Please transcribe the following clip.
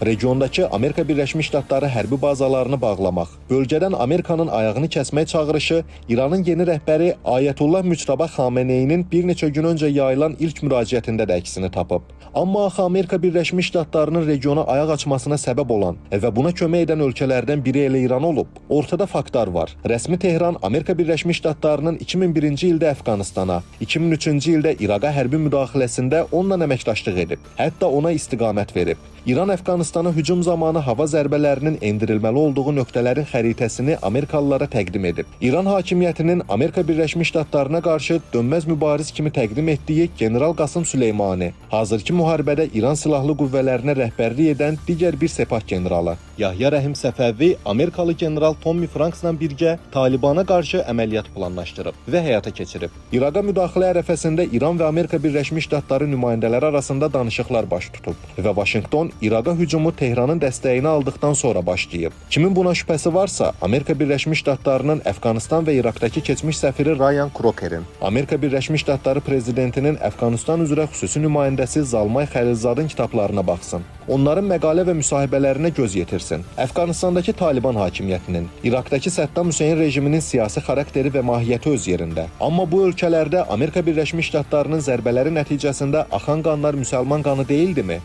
Regiondakı Amerika Birləşmiş Ştatları hərbi bazalarını bağlamaq, bölgədən Amerikanın ayağını kəsmək çağırışı İranın yeni rəhbəri Ayətullah Müctəba Xameneyinin bir neçə gün öncə yayılan ilk müraciətində də əksini tapıb. Amma axı Amerika Birləşmiş Ştatlarının regiona ayaq açmasına səbəb olan və buna kömək edən ölkələrdən biri elə İran olub. Ortada faktlar var. Rəsmi Tehran Amerika Birləşmiş Ştatlarının 2001-ci ildə Əfqanistana, 2003-cü ildə İraqa hərbi müdaxiləsində onunla əməkdaşlıq edib. Hətta ona istiqamət verib. İran Əfqanistana hücum zamanı hava zərbələrinin endirilməli olduğu nöqtələrin xəritəsini Amerikalılara təqdim edib. İran hakimiyyətinin Amerika Birləşmiş Ştatlarına qarşı dönməz mübariz kimi təqdim etdiyi General Qasım Süleymani, hazırki müharibədə İran silahlı qüvvələrinə rəhbərlik edən digər bir Sepah generalı, Yahya Rəhim Səfəvi, Amerikalı general Tommy Franksla birgə Talibana qarşı əməliyyat planlaşdırıb və həyata keçirib. İraqa müdaxilə ərəfəsində İran və Amerika Birləşmiş Ştatları nümayəndələri arasında danışıqlar baş tutub və Vaşinqton İraqa hücumu Tehranın dəstəyini aldıqdan sonra başlayıb. Kimin buna şübhəsi varsa, Amerika Birləşmiş Ştatlarının Əfqanistan və İraqdakı keçmiş səfiri Ryan Krokerin, Amerika Birləşmiş Ştatları prezidentinin Əfqanistan üzrə xüsusi nümayəndəsi Zalmay Xəlilzadın kitablarına baxsın. Onların məqalə və müsahibələrinə göz yetirsin. Əfqanistandakı Taliban hakimiyyətinin, İraqdakı Səddam Hüseyn rejiminin siyasi xarakteri və mahiyyəti öz yerində. Amma bu ölkələrdə Amerika Birləşmiş Ştatlarının zərbələri nəticəsində axan qanlar müsəlman qanı deyildimi?